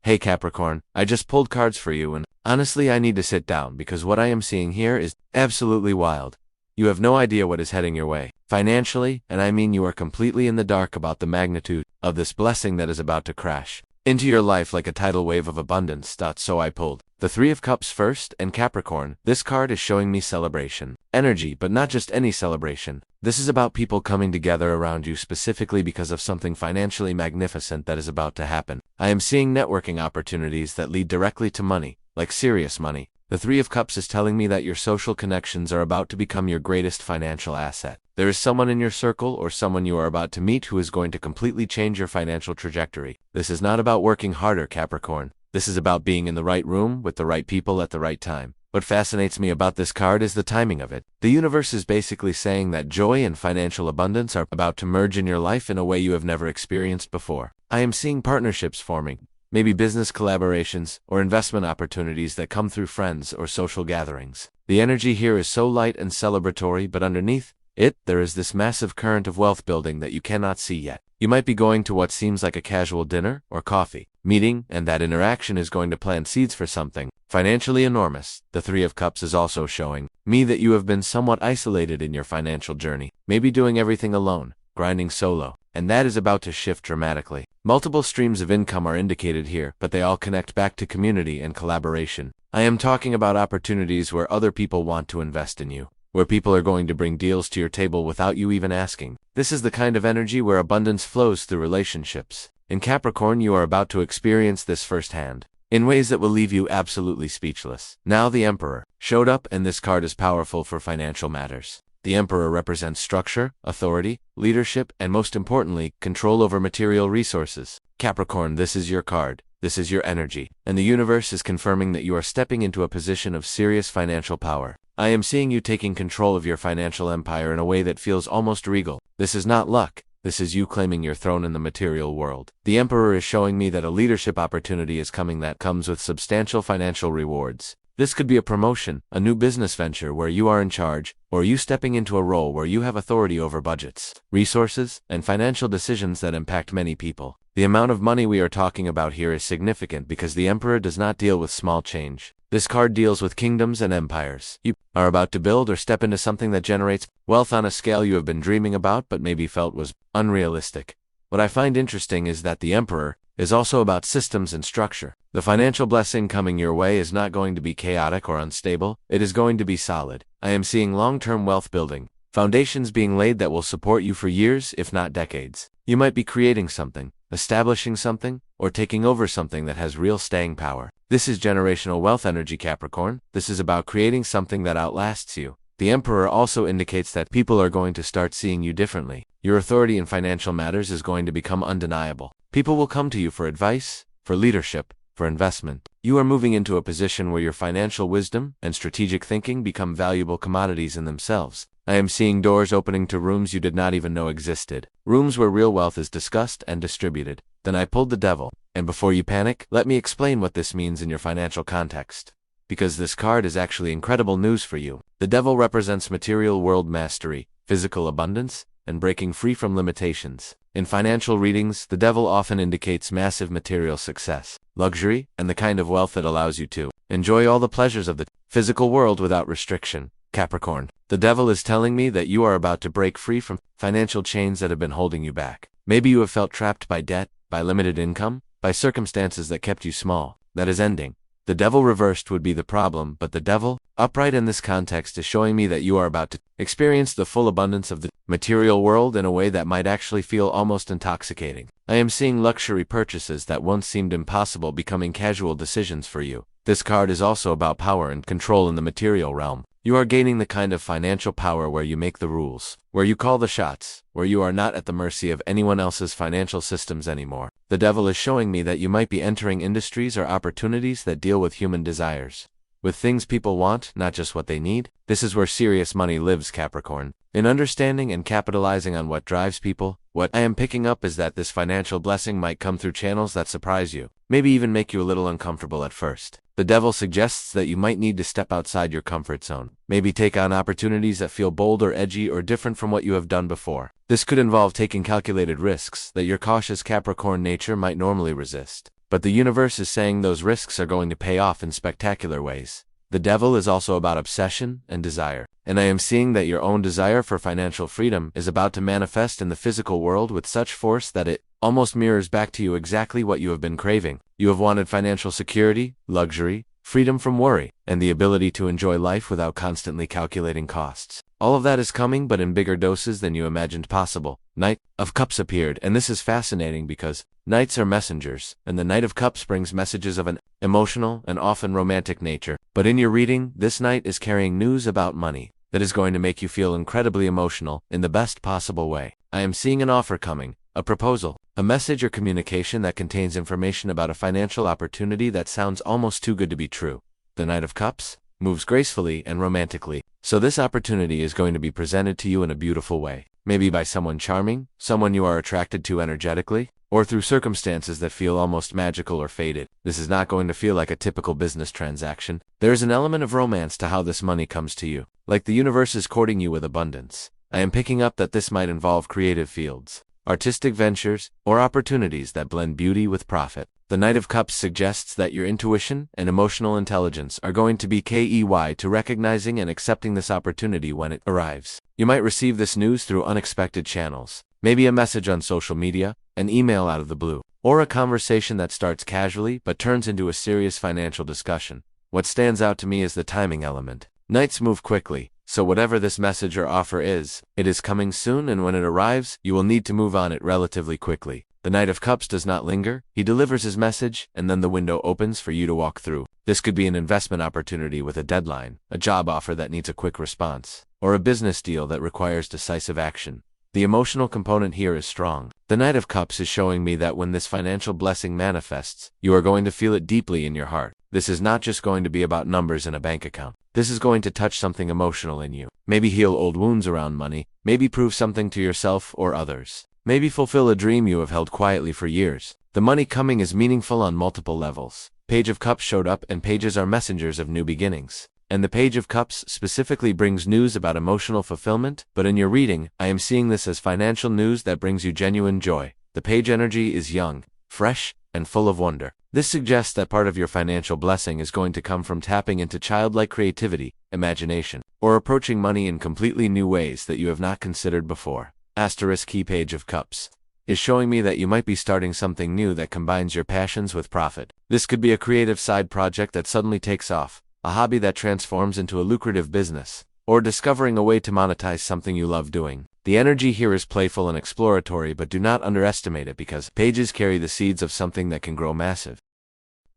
Hey Capricorn, I just pulled cards for you and honestly I need to sit down because what I am seeing here is absolutely wild. You have no idea what is heading your way. Financially, and I mean you are completely in the dark about the magnitude of this blessing that is about to crash into your life like a tidal wave of abundance. So I pulled the Three of Cups first, and Capricorn, this card is showing me celebration energy, but not just any celebration. This is about people coming together around you specifically because of something financially magnificent that is about to happen. I am seeing networking opportunities that lead directly to money, like serious money. The Three of Cups is telling me that your social connections are about to become your greatest financial asset. There is someone in your circle or someone you are about to meet who is going to completely change your financial trajectory. This is not about working harder, Capricorn. This is about being in the right room with the right people at the right time. What fascinates me about this card is the timing of it. The universe is basically saying that joy and financial abundance are about to merge in your life in a way you have never experienced before. I am seeing partnerships forming. Maybe business collaborations or investment opportunities that come through friends or social gatherings. The energy here is so light and celebratory, but underneath it, there is this massive current of wealth building that you cannot see yet. You might be going to what seems like a casual dinner or coffee meeting, and that interaction is going to plant seeds for something financially enormous. The Three of Cups is also showing me that you have been somewhat isolated in your financial journey, maybe doing everything alone, grinding solo, and that is about to shift dramatically. Multiple streams of income are indicated here, but they all connect back to community and collaboration. I am talking about opportunities where other people want to invest in you, where people are going to bring deals to your table without you even asking. This is the kind of energy where abundance flows through relationships. In Capricorn, you are about to experience this firsthand, in ways that will leave you absolutely speechless. Now the Emperor showed up, and this card is powerful for financial matters. The Emperor represents structure, authority, leadership, and most importantly, control over material resources. Capricorn, this is your card. This is your energy. And the universe is confirming that you are stepping into a position of serious financial power. I am seeing you taking control of your financial empire in a way that feels almost regal. This is not luck. This is you claiming your throne in the material world. The Emperor is showing me that a leadership opportunity is coming that comes with substantial financial rewards. This could be a promotion, a new business venture where you are in charge, or you stepping into a role where you have authority over budgets, resources, and financial decisions that impact many people. The amount of money we are talking about here is significant because the Emperor does not deal with small change. This card deals with kingdoms and empires. You are about to build or step into something that generates wealth on a scale you have been dreaming about but maybe felt was unrealistic. What I find interesting is that the Emperor is also about systems and structure. The financial blessing coming your way is not going to be chaotic or unstable. It is going to be solid. I am seeing long-term wealth building, foundations being laid that will support you for years, if not decades. You might be creating something, establishing something, or taking over something that has real staying power. This is generational wealth energy, Capricorn. This is about creating something that outlasts you. The Emperor also indicates that people are going to start seeing you differently. Your authority in financial matters is going to become undeniable. People will come to you for advice, for leadership, for investment. You are moving into a position where your financial wisdom and strategic thinking become valuable commodities in themselves. I am seeing doors opening to rooms you did not even know existed. Rooms where real wealth is discussed and distributed. Then I pulled the Devil. And before you panic, let me explain what this means in your financial context. Because this card is actually incredible news for you. The Devil represents material world mastery, physical abundance, and breaking free from limitations. In financial readings, the Devil often indicates massive material success, luxury, and the kind of wealth that allows you to enjoy all the pleasures of the physical world without restriction. Capricorn, the Devil is telling me that you are about to break free from financial chains that have been holding you back. Maybe you have felt trapped by debt, by limited income, by circumstances that kept you small. That is ending. The Devil reversed would be the problem, but the Devil, upright in this context, is showing me that you are about to experience the full abundance of the material world in a way that might actually feel almost intoxicating. I am seeing luxury purchases that once seemed impossible becoming casual decisions for you. This card is also about power and control in the material realm. You are gaining the kind of financial power where you make the rules, where you call the shots, where you are not at the mercy of anyone else's financial systems anymore. The Devil is showing me that you might be entering industries or opportunities that deal with human desires, with things people want, not just what they need. This is where serious money lives, Capricorn. In understanding and capitalizing on what drives people, what I am picking up is that this financial blessing might come through channels that surprise you, maybe even make you a little uncomfortable at first. The Devil suggests that you might need to step outside your comfort zone, maybe take on opportunities that feel bold or edgy or different from what you have done before. This could involve taking calculated risks that your cautious Capricorn nature might normally resist. but the universe is saying those risks are going to pay off in spectacular ways. The Devil is also about obsession and desire, and I am seeing that your own desire for financial freedom is about to manifest in the physical world with such force that it almost mirrors back to you exactly what you have been craving. You have wanted financial security, luxury, freedom from worry, and the ability to enjoy life without constantly calculating costs. All of that is coming, but in bigger doses than you imagined possible. Knight of Cups appeared, and this is fascinating because knights are messengers, and the Knight of Cups brings messages of an emotional and often romantic nature. But in your reading, this knight is carrying news about money that is going to make you feel incredibly emotional in the best possible way. I am seeing an offer coming, a proposal, a message or communication that contains information about a financial opportunity that sounds almost too good to be true. The Knight of Cups moves gracefully and romantically, so this opportunity is going to be presented to you in a beautiful way. Maybe by someone charming, someone you are attracted to energetically, or through circumstances that feel almost magical or fated. This is not going to feel like a typical business transaction. There is an element of romance to how this money comes to you, like the universe is courting you with abundance. I am picking up that this might involve creative fields, artistic ventures, or opportunities that blend beauty with profit. The Knight of Cups suggests that your intuition and emotional intelligence are going to be key to recognizing and accepting this opportunity when it arrives. You might receive this news through unexpected channels, maybe a message on social media, an email out of the blue, or a conversation that starts casually but turns into a serious financial discussion. What stands out to me is the timing element. Knights move quickly, so whatever this message or offer is, it is coming soon, and when it arrives, you will need to move on it relatively quickly. The Knight of Cups does not linger. He delivers his message, and then the window opens for you to walk through. This could be an investment opportunity with a deadline, a job offer that needs a quick response, or a business deal that requires decisive action. The emotional component here is strong. The Knight of Cups is showing me that when this financial blessing manifests, you are going to feel it deeply in your heart. This is not just going to be about numbers in a bank account. This is going to touch something emotional in you. Maybe heal old wounds around money, maybe prove something to yourself or others. Maybe fulfill a dream you have held quietly for years. The money coming is meaningful on multiple levels. Page of Cups showed up, and pages are messengers of new beginnings. And the Page of Cups specifically brings news about emotional fulfillment, but in your reading, I am seeing this as financial news that brings you genuine joy. The page energy is young, fresh, and full of wonder. This suggests that part of your financial blessing is going to come from tapping into childlike creativity, imagination, or approaching money in completely new ways that you have not considered before. Key Page of Cups is showing me that you might be starting something new that combines your passions with profit. This could be a creative side project that suddenly takes off, a hobby that transforms into a lucrative business, or discovering a way to monetize something you love doing. The energy here is playful and exploratory, but do not underestimate it because pages carry the seeds of something that can grow massive.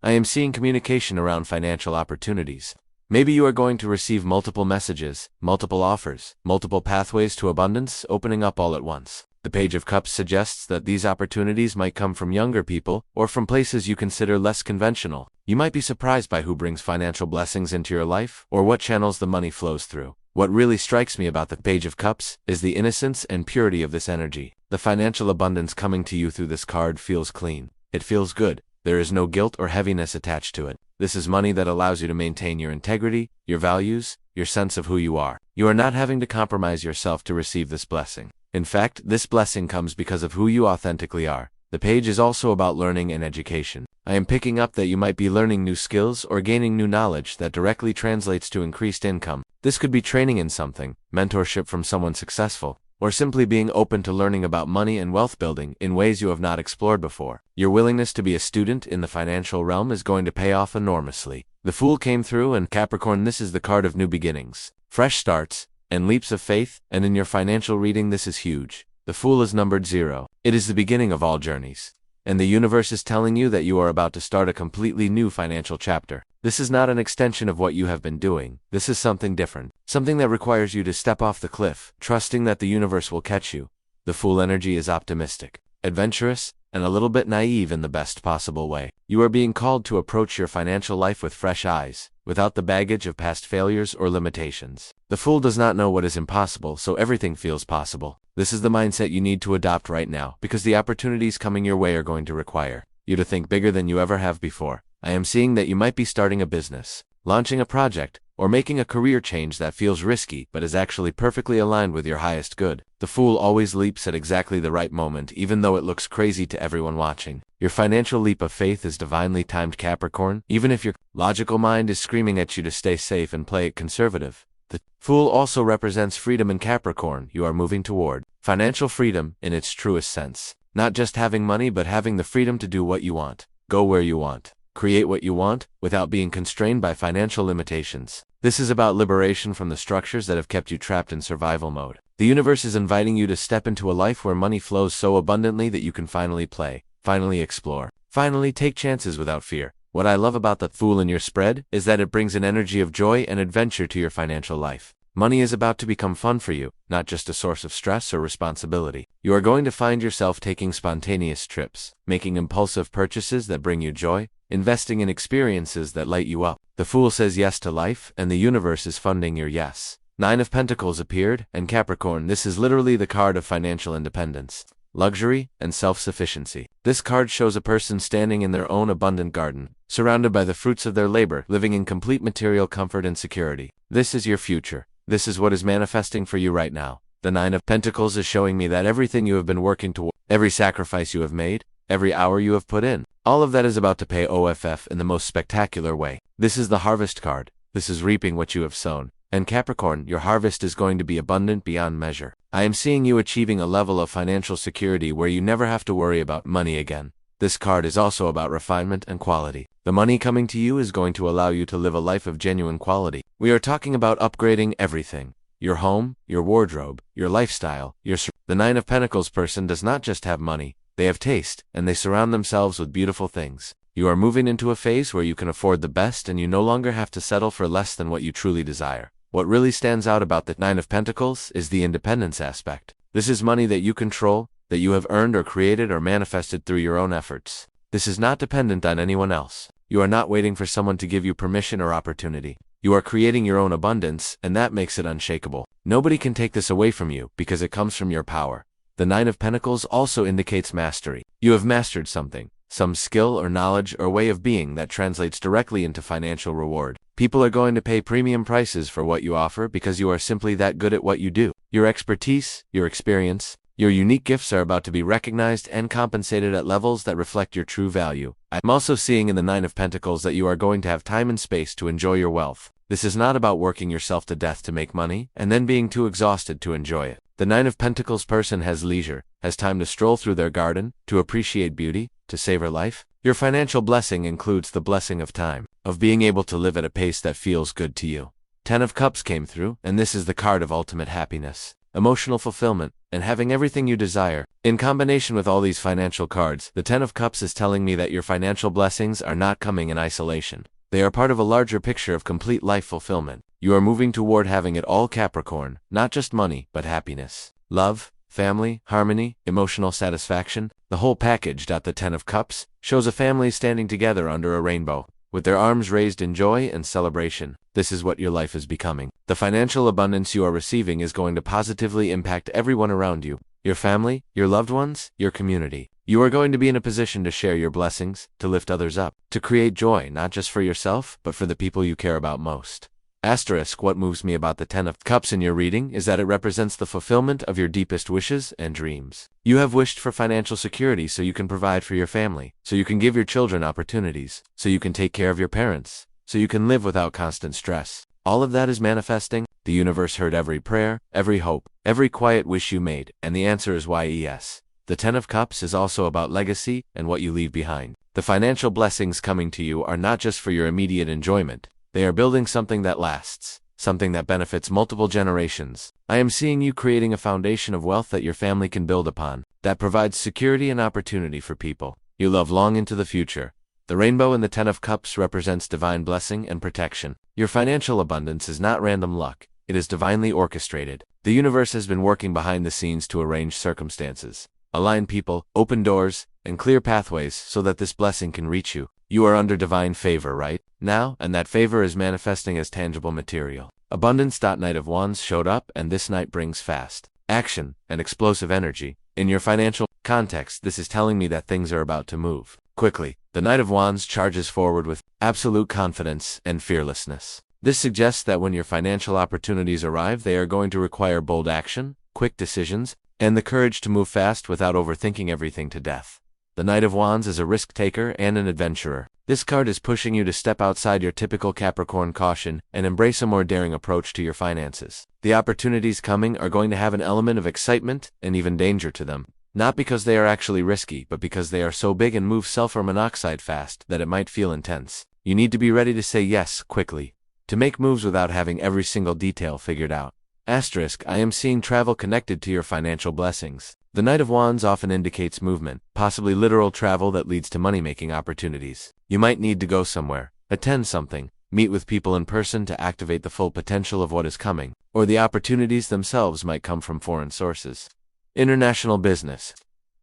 I am seeing communication around financial opportunities. Maybe you are going to receive multiple messages, multiple offers, multiple pathways to abundance opening up all at once. The Page of Cups suggests that these opportunities might come from younger people or from places you consider less conventional. You might be surprised by who brings financial blessings into your life or what channels the money flows through. What really strikes me about the Page of Cups is the innocence and purity of this energy. The financial abundance coming to you through this card feels clean. It feels good. There is no guilt or heaviness attached to it. This is money that allows you to maintain your integrity, your values, your sense of who you are. You are not having to compromise yourself to receive this blessing. In fact, this blessing comes because of who you authentically are. The page is also about learning and education. I am picking up that you might be learning new skills or gaining new knowledge that directly translates to increased income. This could be training in something, mentorship from someone successful, or simply being open to learning about money and wealth building in ways you have not explored before. Your willingness to be a student in the financial realm is going to pay off enormously. The Fool came through, and Capricorn, this is the card of new beginnings, fresh starts, and leaps of faith, and in your financial reading this is huge. The Fool is numbered 0. It is the beginning of all journeys, and the universe is telling you that you are about to start a completely new financial chapter. This is not an extension of what you have been doing. This is something different, something that requires you to step off the cliff, trusting that the universe will catch you. The Fool energy is optimistic, adventurous, and a little bit naive in the best possible way. You are being called to approach your financial life with fresh eyes, without the baggage of past failures or limitations. The Fool does not know what is impossible, so everything feels possible. This is the mindset you need to adopt right now, because the opportunities coming your way are going to require you to think bigger than you ever have before. I am seeing that you might be starting a business, launching a project, or making a career change that feels risky but is actually perfectly aligned with your highest good. The Fool always leaps at exactly the right moment, even though it looks crazy to everyone watching. Your financial leap of faith is divinely timed, Capricorn, even if your logical mind is screaming at you to stay safe and play it conservative. The Fool also represents freedom in Capricorn. You are moving toward financial freedom in its truest sense. Not just having money, but having the freedom to do what you want, go where you want, create what you want, without being constrained by financial limitations. This is about liberation from the structures that have kept you trapped in survival mode. The universe is inviting you to step into a life where money flows so abundantly that you can finally play, finally explore, finally take chances without fear. What I love about the Fool in your spread is that it brings an energy of joy and adventure to your financial life. Money is about to become fun for you, not just a source of stress or responsibility. You are going to find yourself taking spontaneous trips, making impulsive purchases that bring you joy, investing in experiences that light you up. The Fool says yes to life, and the universe is funding your yes. 9 of Pentacles appeared, and Capricorn, this is literally the card of financial independence, luxury, and self-sufficiency. This card shows a person standing in their own abundant garden, surrounded by the fruits of their labor, living in complete material comfort and security. This is your future. This is what is manifesting for you right now. The 9 of Pentacles is showing me that everything you have been working toward, every sacrifice you have made, every hour you have put in, all of that is about to pay off in the most spectacular way. This is the Harvest card. This is reaping what you have sown. And Capricorn, your harvest is going to be abundant beyond measure. I am seeing you achieving a level of financial security where you never have to worry about money again. This card is also about refinement and quality. The money coming to you is going to allow you to live a life of genuine quality. We are talking about upgrading everything. Your home, your wardrobe, your lifestyle, The 9 of Pentacles person does not just have money, they have taste, and they surround themselves with beautiful things. You are moving into a phase where you can afford the best and you no longer have to settle for less than what you truly desire. What really stands out about the 9 of Pentacles is the independence aspect. This is money that you control, that you have earned or created or manifested through your own efforts. This is not dependent on anyone else. You are not waiting for someone to give you permission or opportunity. You are creating your own abundance, and that makes it unshakable. Nobody can take this away from you because it comes from your power. The 9 of Pentacles also indicates mastery. You have mastered something, some skill or knowledge or way of being that translates directly into financial reward. People are going to pay premium prices for what you offer because you are simply that good at what you do. Your expertise, your experience, your unique gifts are about to be recognized and compensated at levels that reflect your true value. I'm also seeing in the 9 of Pentacles that you are going to have time and space to enjoy your wealth. This is not about working yourself to death to make money and then being too exhausted to enjoy it. The 9 of Pentacles person has leisure, has time to stroll through their garden, to appreciate beauty, to savor life. Your financial blessing includes the blessing of time, of being able to live at a pace that feels good to you. 10 of Cups came through, and this is the card of ultimate happiness, emotional fulfillment, and having everything you desire. In combination with all these financial cards, the 10 of Cups is telling me that your financial blessings are not coming in isolation. They are part of a larger picture of complete life fulfillment. You are moving toward having it all, Capricorn, not just money, but happiness, love, family, harmony, emotional satisfaction, the whole package. The 10 of Cups shows a family standing together under a rainbow, with their arms raised in joy and celebration. This is what your life is becoming. The financial abundance you are receiving is going to positively impact everyone around you, your family, your loved ones, your community. You are going to be in a position to share your blessings, to lift others up, to create joy not just for yourself, but for the people you care about most. Asterisk, what moves me about the 10 of Cups in your reading is that it represents the fulfillment of your deepest wishes and dreams. You have wished for financial security so you can provide for your family, so you can give your children opportunities, so you can take care of your parents, so you can live without constant stress. All of that is manifesting. The universe heard every prayer, every hope, every quiet wish you made, and the answer is yes. The 10 of Cups is also about legacy and what you leave behind. The financial blessings coming to you are not just for your immediate enjoyment. They are building something that lasts, something that benefits multiple generations. I am seeing you creating a foundation of wealth that your family can build upon, that provides security and opportunity for people you love long into the future. The rainbow in the 10 of Cups represents divine blessing and protection. Your financial abundance is not random luck. It is divinely orchestrated. The universe has been working behind the scenes to arrange circumstances, align people, open doors, and clear pathways so that this blessing can reach you. You are under divine favor right now, and that favor is manifesting as tangible material. Abundance. Knight of Wands showed up, and this knight brings fast action and explosive energy. In your financial context, this is telling me that things are about to move quickly. The Knight of Wands charges forward with absolute confidence and fearlessness. This suggests that when your financial opportunities arrive, they are going to require bold action, quick decisions, and the courage to move fast without overthinking everything to death. The Knight of Wands is a risk-taker and an adventurer. This card is pushing you to step outside your typical Capricorn caution and embrace a more daring approach to your finances. The opportunities coming are going to have an element of excitement and even danger to them, not because they are actually risky, but because they are so big and move sulfur monoxide fast that it might feel intense. You need to be ready to say yes quickly, to make moves without having every single detail figured out. Asterisk, I am seeing travel connected to your financial blessings. The Knight of Wands often indicates movement, possibly literal travel that leads to money-making opportunities. You might need to go somewhere, attend something, meet with people in person to activate the full potential of what is coming, or the opportunities themselves might come from foreign sources. International business,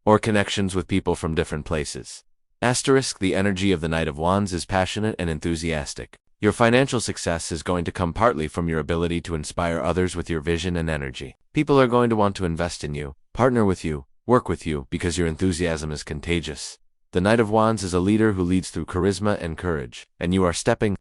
or connections with people from different places. Asterisk, the energy of the Knight of Wands is passionate and enthusiastic. Your financial success is going to come partly from your ability to inspire others with your vision and energy. People are going to want to invest in you, partner with you, work with you, because your enthusiasm is contagious. The Knight of Wands is a leader who leads through charisma and courage, and you are stepping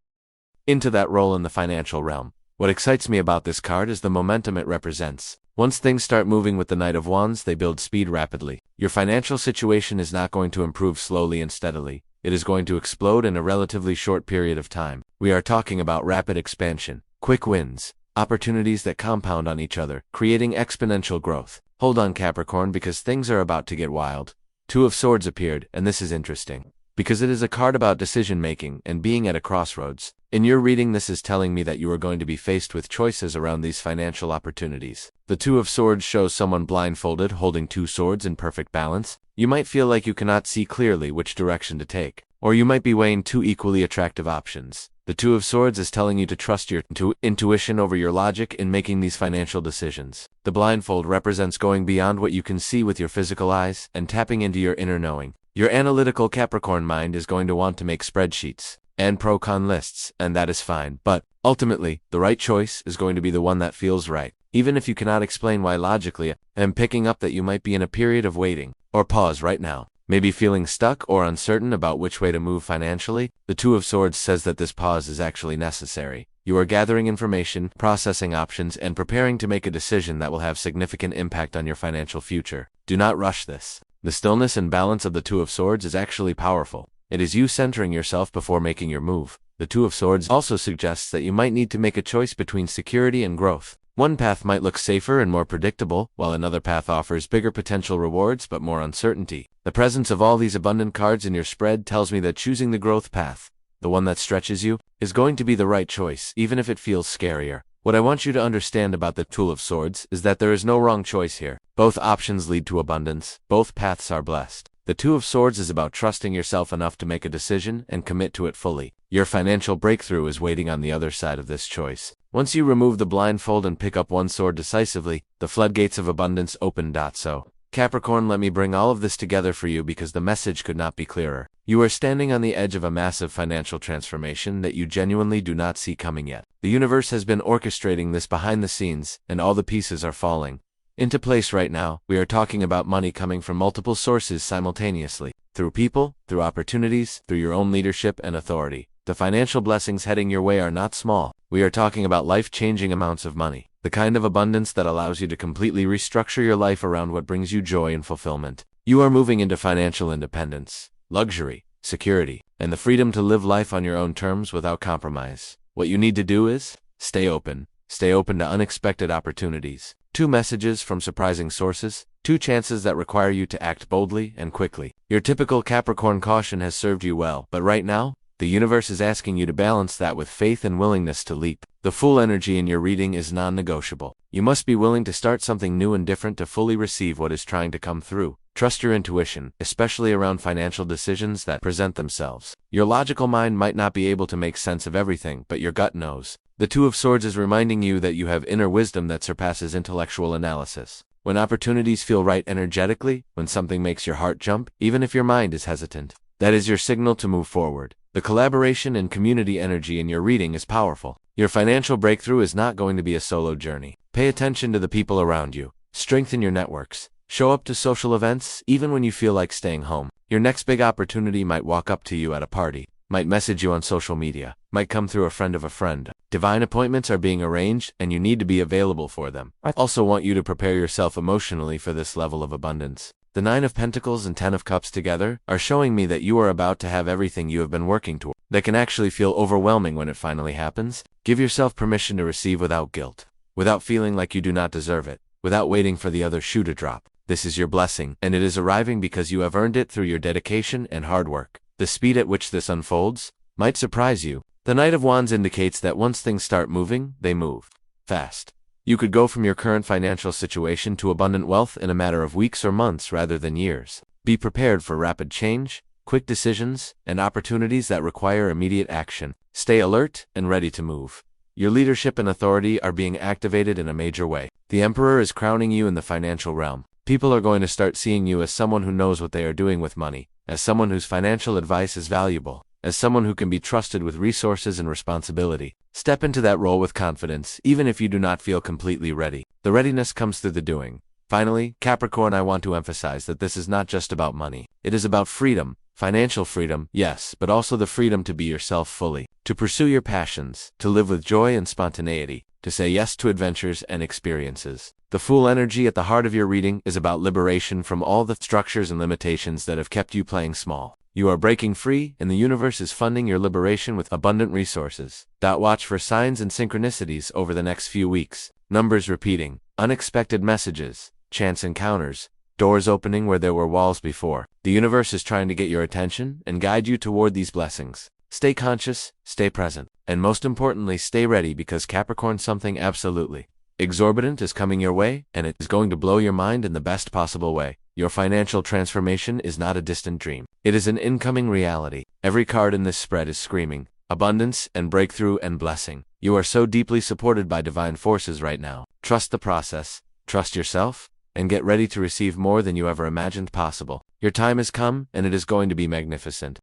into that role in the financial realm. What excites me about this card is the momentum it represents. Once things start moving with the Knight of Wands, they build speed rapidly. Your financial situation is not going to improve slowly and steadily. It is going to explode in a relatively short period of time. We are talking about rapid expansion, quick wins, opportunities that compound on each other, creating exponential growth. Hold on, Capricorn, because things are about to get wild. Two of Swords appeared, and this is interesting, because it is a card about decision-making and being at a crossroads. In your reading, this is telling me that you are going to be faced with choices around these financial opportunities. The Two of Swords shows someone blindfolded holding two swords in perfect balance. You might feel like you cannot see clearly which direction to take, or you might be weighing two equally attractive options. The Two of Swords is telling you to trust your intuition over your logic in making these financial decisions. The blindfold represents going beyond what you can see with your physical eyes and tapping into your inner knowing. Your analytical Capricorn mind is going to want to make spreadsheets and pro-con lists, and that is fine, but ultimately, the right choice is going to be the one that feels right. Even if you cannot explain why logically, I am picking up that you might be in a period of waiting or pause right now. Maybe feeling stuck or uncertain about which way to move financially. The Two of Swords says that this pause is actually necessary. You are gathering information, processing options, and preparing to make a decision that will have significant impact on your financial future. Do not rush this. The stillness and balance of the Two of Swords is actually powerful. It is you centering yourself before making your move. The Two of Swords also suggests that you might need to make a choice between security and growth. One path might look safer and more predictable, while another path offers bigger potential rewards but more uncertainty. The presence of all these abundant cards in your spread tells me that choosing the growth path, the one that stretches you, is going to be the right choice, even if it feels scarier. What I want you to understand about the Two of Swords is that there is no wrong choice here. Both options lead to abundance. Both paths are blessed. The Two of Swords is about trusting yourself enough to make a decision and commit to it fully. Your financial breakthrough is waiting on the other side of this choice. Once you remove the blindfold and pick up one sword decisively, the floodgates of abundance open. So, Capricorn, let me bring all of this together for you because the message could not be clearer. You are standing on the edge of a massive financial transformation that you genuinely do not see coming yet. The universe has been orchestrating this behind the scenes, and all the pieces are falling into place right now. We are talking about money coming from multiple sources simultaneously, through people, through opportunities, through your own leadership and authority. The financial blessings heading your way are not small. We are talking about life-changing amounts of money, the kind of abundance that allows you to completely restructure your life around what brings you joy and fulfillment. You are moving into financial independence, luxury, security, and the freedom to live life on your own terms without compromise. What you need to do is stay open to unexpected opportunities. Two messages from surprising sources, two chances that require you to act boldly and quickly. Your typical Capricorn caution has served you well, but right now, the universe is asking you to balance that with faith and willingness to leap. The full energy in your reading is non-negotiable. You must be willing to start something new and different to fully receive what is trying to come through. Trust your intuition, especially around financial decisions that present themselves. Your logical mind might not be able to make sense of everything, but your gut knows. The Two of Swords is reminding you that you have inner wisdom that surpasses intellectual analysis. When opportunities feel right energetically, when something makes your heart jump, even if your mind is hesitant, that is your signal to move forward. The collaboration and community energy in your reading is powerful. Your financial breakthrough is not going to be a solo journey. Pay attention to the people around you. Strengthen your networks. Show up to social events, even when you feel like staying home. Your next big opportunity might walk up to you at a party, might message you on social media, might come through a friend of a friend. Divine appointments are being arranged, and you need to be available for them. I also want you to prepare yourself emotionally for this level of abundance. The Nine of Pentacles and Ten of Cups together are showing me that you are about to have everything you have been working toward. That can actually feel overwhelming when it finally happens. Give yourself permission to receive without guilt, without feeling like you do not deserve it, without waiting for the other shoe to drop. This is your blessing, and it is arriving because you have earned it through your dedication and hard work. The speed at which this unfolds might surprise you. The Knight of Wands indicates that once things start moving, they move fast. You could go from your current financial situation to abundant wealth in a matter of weeks or months rather than years. Be prepared for rapid change, quick decisions, and opportunities that require immediate action. Stay alert and ready to move. Your leadership and authority are being activated in a major way. The Emperor is crowning you in the financial realm. People are going to start seeing you as someone who knows what they are doing with money, as someone whose financial advice is valuable, as someone who can be trusted with resources and responsibility. Step into that role with confidence, even if you do not feel completely ready. The readiness comes through the doing. Finally, Capricorn, I want to emphasize that this is not just about money. It is about freedom. Financial freedom, yes, but also the freedom to be yourself fully, to pursue your passions, to live with joy and spontaneity, to say yes to adventures and experiences. The Fool energy at the heart of your reading is about liberation from all the structures and limitations that have kept you playing small. You are breaking free, and the universe is funding your liberation with abundant resources. Watch for signs and synchronicities over the next few weeks. Numbers repeating, unexpected messages, chance encounters, doors opening where there were walls before. The universe is trying to get your attention and guide you toward these blessings. Stay conscious, stay present, and most importantly, stay ready, because Capricorn, something absolutely exorbitant is coming your way, and it is going to blow your mind in the best possible way. Your financial transformation is not a distant dream. It is an incoming reality. Every card in this spread is screaming abundance and breakthrough and blessing. You are so deeply supported by divine forces right now. Trust the process, trust yourself, and get ready to receive more than you ever imagined possible. Your time has come, and it is going to be magnificent.